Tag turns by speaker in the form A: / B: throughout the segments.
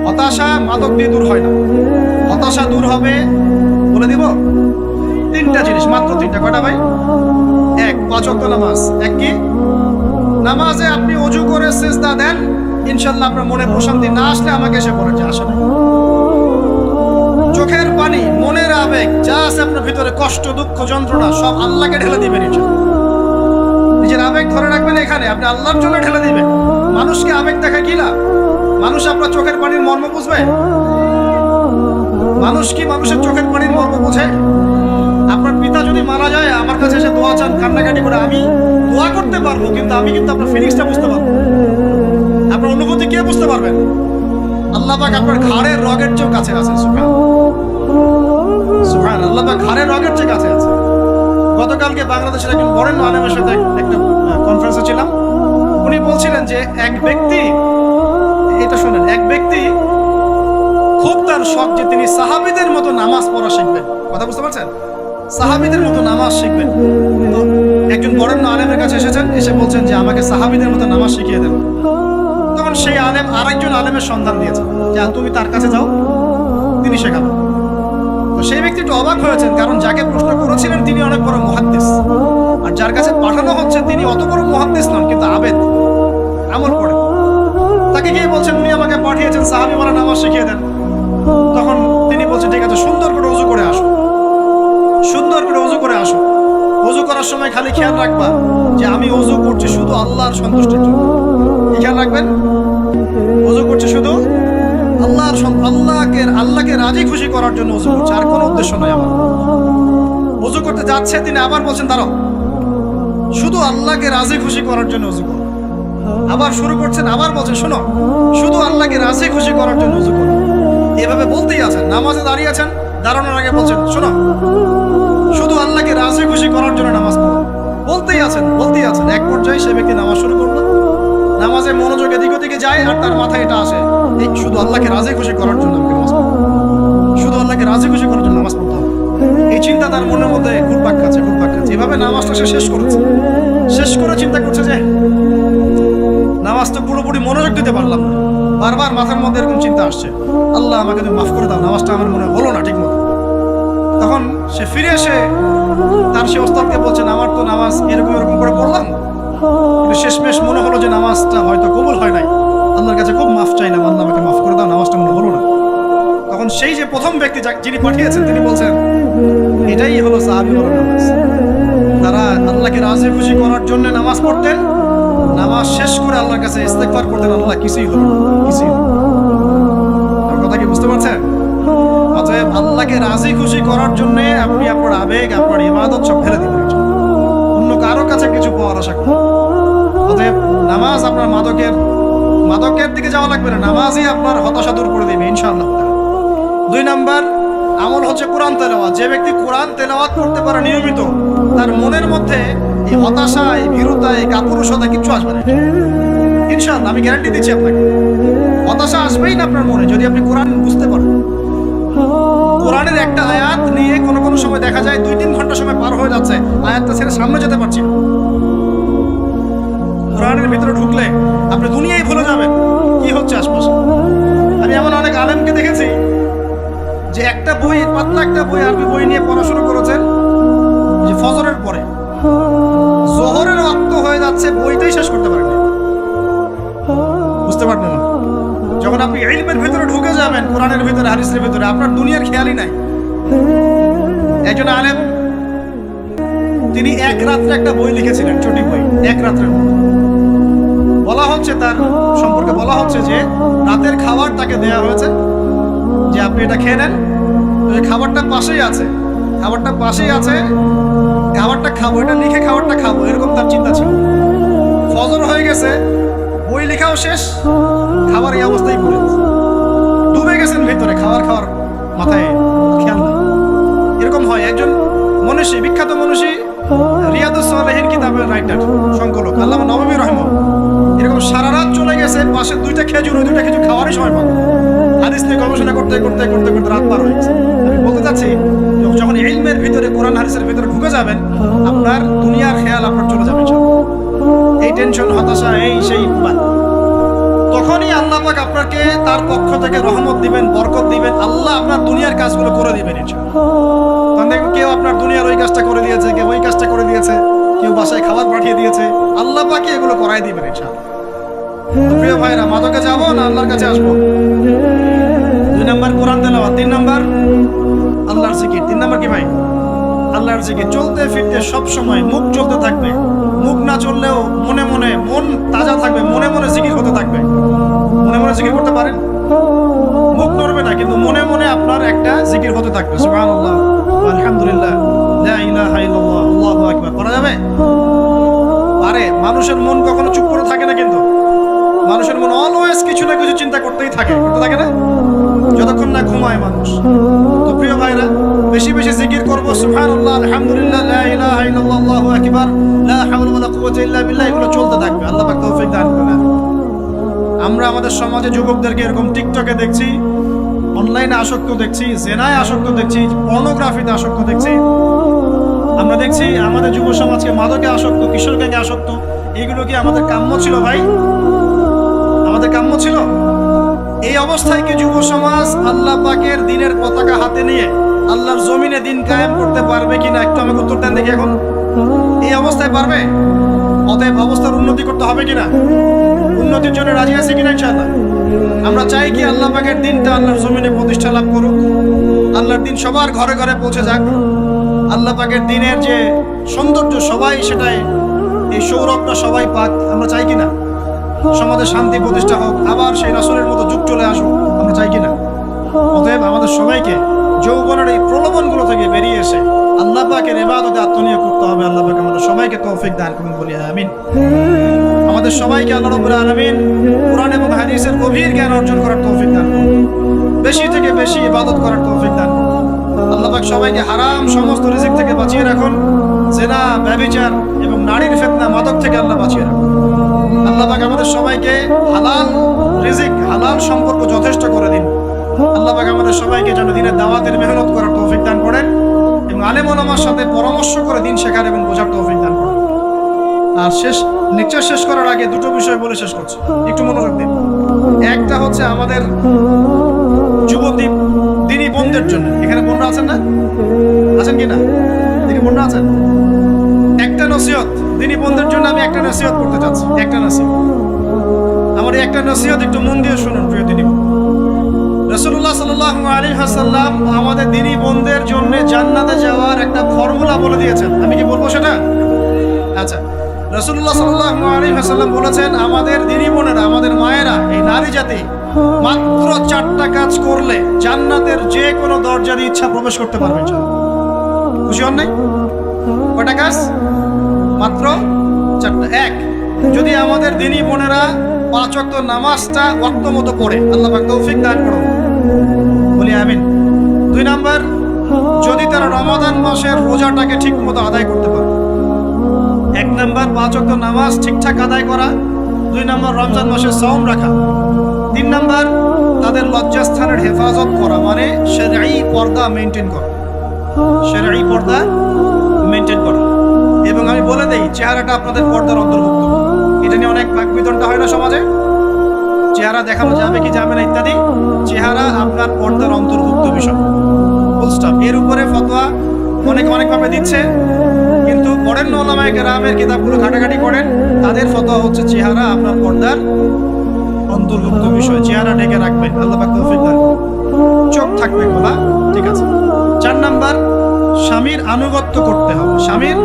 A: হতাশা মাদক দিয়ে দূর হয় না। হতাশা দূর হবে, বলে দিব, তিনটা জিনিস, মাত্র তিনটা। কয়টা ভাই? এক, 5 ওয়াক্ত নামাজ। এক কি? নামাজে আপনি ওযু করে সিজদা দেন, ইনশাআল্লাহ আপনার মনে প্রশান্তি না আসলে আমাকে এসে বলেন যে আসে না। চোখের পানি, মনের আবেগ যা আছে আপনার ভিতরে, কষ্ট, দুঃখ, যন্ত্রণা, সব আল্লাহকে ঢেলে দিবেন ইনশাআল্লাহ। নিজের আবেগ ধরে রাখবেন এখানে, আপনি আল্লাহর জন্য ঢেলে দিবেন। মানুষকে আবেগ দেখা কি লাভ? মানুষ আপনার চোখের পানির মর্ম বুঝবে? মানুষ কি মানুষের চোখের পানির মর্ম বোঝে? আপনার পিতা যদি মারা যায়, আমার কাছে এসে দোয়া চান, কান্নাকাটি করে, আমি দোয়া করতে পারবো, কিন্তু আমি কিন্তু আপনার ফিলিংসটা বুঝতে পারবো। আপনার অনুভূতি কে বুঝতে পারবেন? আল্লাহ পাক আপনার ঘাড়ের রগের চেয়ে কাছে আছে। সুবহান আল্লাহ পাক ঘাড়ের রগের চেয়ে কাছে আছে। গতকালকে বাংলাদেশের একজন বরেণ্য আলেমের সাথে একটা কনফারেন্সে ছিলাম। উনি বলছিলেন যে এক ব্যক্তি, এটা শুনেন, এক ব্যক্তি খুব তার শখ যে তিনি সাহাবীদের মতো নামাজ পড়া শিখবেন। কথা বুঝতে পারছেন? সাহাবীদের মতো নামাজ শিখবেন। তো একজন বরেণ্য আলেমের কাছে এসেছেন, এসে বলছেন যে আমাকে সাহাবীদের মতো নামাজ শিখিয়ে দেন। তখন সেই আলেম আরেকজন আলেমের সন্ধান দিয়েছেন যে তুমি তার কাছে যাও, তিনি শেখাবেন। তো সেই ব্যক্তি একটু অবাক হয়েছেন, কারণ যাকে প্রশ্ন করেছিলেন তিনি অনেক বড় মুহাদ্দিস, আর যার কাছে পাঠানো হচ্ছে তিনি অত বড় মুহাদ্দিস নন, কিন্তু আবেদ, আমল করে। তাকে গিয়ে বলছেন উনি আমাকে পাঠিয়েছেন সাহাবী মারা নামাজ শিখিয়ে দেন। তখন তিনি বলছেন ঠিক আছে, সুন্দর করে ওযু করে আসো, সুন্দর করে ওযু করে আসো। ওযু করার সময় খালি খেয়াল রাখবা যে আমি ওযু করছি শুধু আল্লাহর সন্তুষ্টির জন্য। কি খেয়াল রাখবেন? ওযু করছি শুধু আল্লাহকে রাজি খুশি করার জন্য ওযু করছে, আর কোনো উদ্দেশ্য নয় আমার। ওযু করতে যাচ্ছে, তিনি আবার বলছেন দাঁড়াও, শুধু আল্লাহকে রাজি খুশি করার জন্য ওযু করো। আবার শুরু করছেন, আবার বলছেন শোনো, শুধু আল্লাহকে রাজি খুশি করার জন্য ওযু করো। এভাবে বলতেই আছেন, নামাজে দাঁড়িয়ে আছেন, দাঁড়ানোর আগে বলছেন শোনো, শুধু আল্লাহকে রাজি খুশি করার জন্য নামাজ পড়ো। বলতেই আছেন, বলতেই আছেন। এক পর্যায়ে সে ব্যক্তি নামাজ শুরু করলো, নামাজে মনোযোগ এদিক ওদিকে যায়, আর তার মাথায় এটা আসে, এই শুধু আল্লাহকে রাজি খুশি করার জন্য আমাকে নামাজ পড়তে হবে, শুধু আল্লাহকে রাজি খুশি করার জন্য নামাজ পড়তে হবে। এই চিন্তা তার মনের মধ্যে ঘুরপাক খাচ্ছে, ঘুরপাক খাচ্ছে। এভাবে নামাজটা সে শেষ করেছে। শেষ করে চিন্তা করছে যে নামাজ তো পুরোপুরি মনোযোগ দিতে পারলাম না। বারবার মাথার মধ্যে এরকম চিন্তা আসছে, আল্লাহ আমাকে তুমি মাফ করে দাও, নামাজটা আমার মনে হলো না ঠিক মতো। তখন সে ফিরে এসে তার সে ওস্তাদকে বলছেন আমার তো নামাজ এরকম এরকম করে পড়লাম, কিন্তু শেষমেশ মনে হলো যে নামাজটা হয়তো কবুল হয় নাই, আল্লাহর কাছে খুব মাফ চাইলাম, আল্লাহ আমাকে মাফ করে দাও, নামাজটা মনে হলো না। তখন সেই যে প্রথম ব্যক্তি যিনি পাঠিয়েছেন তিনি বলছেন এটাই হলো সাহাবী বলার নামাজ। তারা আল্লাহকে রাজি খুশি করার জন্য নামাজ পড়তেন, নামাজ শেষ করে আল্লাহর কাছে ইস্তেগফার করতেন, আল্লাহ কিছুই হলো না, কিছুই হলো না। আমার কথা কি বুঝতে পারছেন? অতএব আল্লাহকে রাজি খুশি করার জন্য আপনি আপনার আবেগ, আপনার ইবাদত সব ফেলে দিবেন, অন্য কারো কাছে কিছু পাওয়ার আশা করেন। অতএব নামাজ আপনার মাদকের দিকে যাওয়া লাগবে না, নামাজই আপনার হতাশা দূর করে দেবে ইনশাআল্লাহ। 2 নাম্বার আমল হচ্ছে কোরআন তেলাওয়াত। যে ব্যক্তি কোরআন তেলাওয়াত করতে পারে নিয়মিত, তার মনের মধ্যে এই হতাশা, এই ভীরুতা, এই কাপুরুষতা কিচ্ছু আসবে না ইনশাআল্লাহ। আমি গ্যারান্টি দিচ্ছি আপনাকে, হতাশা আসবেই না আপনার মনে যদি আপনি কোরআন বুঝতে পারেন। কোরআনের একটা আয়াত নিয়ে কোনো কোনো সময় দেখা যায় 2-3 ঘন্টা সময় পার হয়ে যাচ্ছে, আয়াতটা ছেড়ে সামনে যেতে পারছি না। কোরআনের ভিতরে ঢুকলে আপনি দুনিয়ায় ভুলে যাবেন কি হচ্ছে আশপাশে। আমি এমন অনেক আলেমকে দেখেছি যে একটা বই, পাতলা একটা বই, আরবি বই নিয়ে পড়া শুরু করেছেন যে ফজরের পরে, জোহরের ওয়াক্ত হয়ে যাচ্ছে, বইটাই শেষ করতে পারেন না। বুঝতে পারবেন না? যখন আপনি ইলমের ভিতরে ঢুকে যাবেন, কোরআনের ভিতরে, হাদিসের ভিতরে, আপনার দুনিয়ার খেয়ালই নাই। একজন আলেম তিনি এক রাত্রে একটা বই লিখেছিলেন, ছোট বই, এক রাত্রের মধ্যে। বলা হচ্ছে তার সম্পর্কে বলা হচ্ছে যে রাতের খাবার তাকে দেয়া হয়েছে যে আপনি এটা খেয়ে নেন, খাবারটা পাশেই আছে, খাবারটা পাশেই আছে, খাবারটা খাবো, এটা লিখে খাবারটা খাবো, এরকম তার চিন্তা ছিল। ফজর হয়ে গেছে, বই লেখাও শেষ, খাবার এই অবস্থায় পড়ে ডুবে গেছেন ভিতরে, খাওয়ার মাথায় খেয়াল না। এরকম হয়। একজন মনীষী, বিখ্যাত মনীষী, রিয়াদুস সালেহীন কিতাবের রাইটার, সংকলক আল্লামা নববী রাহিমাহুল্লাহ, এরকম সারা রাত চলে গেছে, পাশে 2টা খেজুর, ওই 2টা খেজুর খাওয়ারই সময় পান। হাদিস নিয়ে গবেষণা করতে করতে করতে করতে রাত পার হয়ে গেছে। আমি বলতে চাচ্ছি যখন ইলমের ভিতরে, কোরআন হাদিসের ভিতরে ঢুকে যাবেন, আপনার দুনিয়ার খেয়াল আপনার চলে যাবে। এই টেনশন, হতাশা, এই সেই বাদ। তো তখনই আল্লাহ পাক আপনাকে তার পক্ষ থেকে রহমত দিবেন, বরকত দিবেন, আল্লাহ আপনার দুনিয়ার কাজগুলো করে দিবেন ইনশাআল্লাহ। তখন দেখবেন কেউ আপনার দুনিয়ার ওই কাজটা করে দিয়েছে, কেউ ওই কাজটা করে দিয়েছে, কেউ বাসায় খাবার পাঠিয়ে দিয়েছে, আল্লাহ পাকই এগুলো করাই দিবেন ইনশাআল্লাহ। তো প্রিয় ভাইরা, মাদকে যাবো না আল্লাহর কাছে আসবো? 2 নাম্বার কোরআন তেলাওয়াত, 3 নাম্বার আল্লাহর জিকির। 3 নাম্বার কি ভাই? আল্লাহর জিকির। চলতে ফিরতে সব সময় মুখ চলতে থাকবে, মুখ না চললেও মনে মনে মন তাজা থাকবে, মনে মনে জিকির হতে থাকবে। মনে মনে জিকির করতে পারেন? মুখ নড়বে না, কিন্তু মনে মনে আপনার একটা জিকির হতে থাকবে। সুবহানাল্লাহ, আলহামদুলিল্লাহ, লা ইলাহা ইল্লাল্লাহ, আল্লাহু আকবার। করা যাবে? আরে মানুষের মন কখনো চুপ করে থাকে না, কিন্তু মানুষের মন অলওয়েজ কিছু না কিছু চিন্তা করতেই থাকে, করতে থাকে না, যতক্ষণ না ঘুমায় মানুষ। তো প্রিয় ভাইরা, বেশি বেশি জিকির করবো। সুবহানাল্লাহ, আলহামদুলিল্লাহ, লা ইলাহা ইল্লাল্লাহ, আল্লাহু আকবার, লা হাওলা ওয়ালা কুওয়াতা ইল্লা বিল্লাহ, এগুলো চলতে থাকবে। আল্লাহ পাক তৌফিক দান করেন। আমরা আমাদের সমাজে যুবকদেরকে এরকম টিকটকে দেখছি, অনলাইনে আসক্ত দেখছি, জেনায় আসক্ত দেখছি, পর্নোগ্রাফিতে আসক্ত দেখছি। আমরা দেখছি আমাদের যুব সমাজকে মাদকে আসক্ত, কিশোর গ্যাংয়ে আসক্ত। এগুলো কি আমাদের কাম্য ছিল ভাই? আমাদের কাম্য ছিল? এই অবস্থায় কি যুব সমাজ আল্লাহ পাকের দিনের পতাকা হাতে নিয়ে আল্লাহর জমিনে দিন কায়েম করতে পারবে কিনা? একটু আমাকে উত্তর দেন দেখি। এখন এই অবস্থায় পারবে? অতএব অবস্থার উন্নতি করতে হবে কিনা? উন্নতির জন্য রাজি আছে কিনা ইনশাআল্লাহ? আমরা চাই কি আল্লাহ পাকের দিনটা আল্লাহর জমিনে প্রতিষ্ঠা লাভ করুক, আল্লাহর দিন সবার ঘরে ঘরে পৌঁছে যাক, আল্লাহ পাকের দিনের যে সৌন্দর্য সবাই সেটাই, এই সৌরভটা সবাই পাক। আমরা চাই কিনা? সমাজে শান্তি প্রতিষ্ঠা হোক, আবার সেই রাসূলের মতো যুগ চলে আসুক, আমরা চাই কিনা? অতএব আমাদের সবাইকে যৌবনের এই প্রলোভনগুলো থেকে বেরিয়ে এসে আল্লাহ পাকের ইবাদতে আত্মনিয়োগ করতে হবে। আল্লাহ পাক আমাদের সবাইকে তৌফিক দান করুন, বলি আমিন। আমাদের সবাইকে আল্লাহ রাব্বুল আলামিন কুরআন এবং হাদিসের গভীর জ্ঞান অর্জন করার তৌফিক দান করুন, বেশি থেকে বেশি ইবাদত করার তৌফিক দান করুন। আল্লাহ পাক সবাইকে হারাম সমস্ত রিজিক থেকে বাঁচিয়ে রাখুন, জিনা, ব্যভিচার এবং নারীর ফিতনা, মাদক থেকে আল্লাহ বাঁচিয়ে রাখুন। আল্লাহ পাক আমাদের সবাইকে হালাল রিজিক, হালাল সম্পর্ক যথেষ্ট করে দিন। আল্লাহ পাক আমাদের সবাইকে যেন দিনের দাওয়াতের মেহনত করার তৌফিক দান করেন এবং আলেম ওলামার সাথে পরামর্শ করে দিন শেখার এবং বোঝার তৌফিক দান করেন। আর লেকচার শেষ করার আগে দুটো বিষয় বলে শেষ করছি, একটু মনোযোগ দিন। একটা হচ্ছে আমাদের যুবতী দিনী বোনদের জন্য। এখানে বোনরা আছেন না? আছেন কি না? দিনী বোনরা আছেন? একটা নসিহত দিনী বোনদের জন্য আমি একটা নসিহত করতে চাচ্ছি। একটা নসিহত, আমার এই একটা নসিহত একটু মন দিয়ে শুনুন প্রিয় দিনী বোন। রাসূলুল্লাহ সাল্লাল্লাহু আলাইহি ওয়াসাল্লাম আমাদের দিনী বোনদের জন্য জান্নাতে যাওয়ার একটা ফর্মুলা বলে দিয়েছেন। আমি কি বলবো সেটা? আচ্ছা, রাসূলুল্লাহ সাল্লাল্লাহু আলাইহি ওয়াসাল্লাম বলেছেন আমাদের দিনী বোনেরা, আমাদের মায়েরা, এই নারী জাতি মাত্র 4টা কাজ করলে জান্নাতের যে কোনো দরজা দিয়ে ইচ্ছা প্রবেশ করতে পারবে। খুশি হন নাই? কয়টা কাজ? মাত্র 4টা। এক, যদি আমাদের দিনী বোনেরা 5 ওয়াক্ত নামাজটা ওয়াক্ত মতো পড়ে, আল্লাহ পাক তৌফিক দান করুন, বলি আমিন। 2 নাম্বার, যদি তারা রমাদান মাসের রোজাটাকে ঠিক মতো আদায় করতে পারে। 1 নাম্বার 5 ওয়াক্ত নামাজ ঠিকঠাক আদায় করা, 2 নাম্বার রমজান মাসে সাওম রাখা, 3 নাম্বার তাদের লজ্জাস্থানের হেফাজত করা, মানে শরঈ পর্দা মেইনটেইন করা, শরঈ পর্দা মেইনটেইন করা। এবং আমি বলে দেই, চেহারাটা আপনাদের পর্দার অন্তর্ভুক্ত। এটা নিয়ে অনেক বাকবিতণ্ডা হয় না সমাজে, চেহারা দেখানো যাবে কি যাবে না ইত্যাদি। চেহারা আপনার পর্দার অন্তর্ভুক্ত বিষয়, ফুল স্টপ। এর উপরে ফতোয়া অনেকভাবে দিচ্ছে, কিন্তু পড়েন না উলামায়ে কেরামের কিতাবগুলো ঘাটাঘাটি করেন, তাদের ফতোয়া হচ্ছে চেহারা আপনার পর্দার অন্তর্ভুক্ত বিষয়, চেহারা ঢেকে রাখবেন। আল্লাহ পাক তৌফিক দান করুন। চোখ থাকবে খোলা, ঠিক আছে। 4 নাম্বার, স্বামীর আনুগত্য করতে হবে। স্বামীর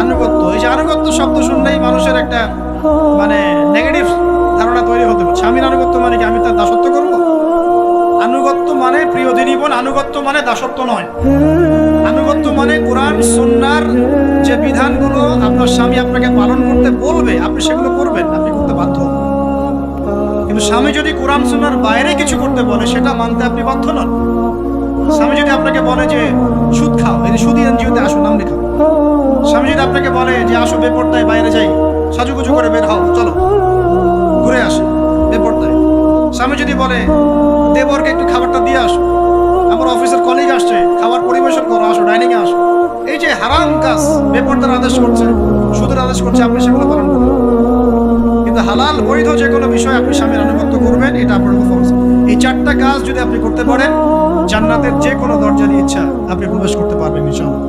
A: আনুগত্য, এই যে আনুগত্য শব্দ শুনলেই মানুষের একটা মানে নেগেটিভ ধারণা তৈরি হতে পারে। স্বামীর আনুগত্য মানে কি আমি তার দাসত্ব করব? আনুগত্য মানে, প্রিয় দিনী বোন, আনুগত্য মানে দাসত্ব নয়। আনুগত্য মানে কোরআন সুন্নাহর যে বিধানগুলো আপনার স্বামী আপনাকে পালন করতে বলবে, আপনি সেগুলো করবেন, আপনি করতে বাধ্য। কিন্তু স্বামী যদি কোরআন সুন্নাহর বাইরে কিছু করতে বলে, সেটা মানতে আপনি বাধ্য নন। স্বামী যদি আপনাকে বলে যে সুদ খাও, এই সুদি এনজিওতে আসো, নাম লেখাও। স্বামী যদি আপনাকে বলে যে আসো বেপরদায় বাইরে যাই, সাজুগুজু করে বের হও, চলো ঘুরে আসো বেপরদায়। স্বামী যদি বলে দেবরকে একটু খাবারটা দিয়ে আসো, আমার অফিসের কলিগ আসছে, খাবার পরিবেশন করো, আসো ডাইনিংয়ে আসো, এই যে হারাম কাজ বেপরদার আদেশ করছে, সুদের আদেশ করছে, আপনি সেগুলো পালন করুন। কিন্তু হালাল বৈধ যে কোনো বিষয় আপনি স্বামীর আনুগত্য করবেন, এটা আপনার উপর ফরজ। এই 4টা কাজ যদি আপনি করতে পারেন, জান্নাতের যে কোনো দরজা দিয়ে ইচ্ছা আপনি প্রবেশ করতে পারবেন ইনশাআল্লাহ।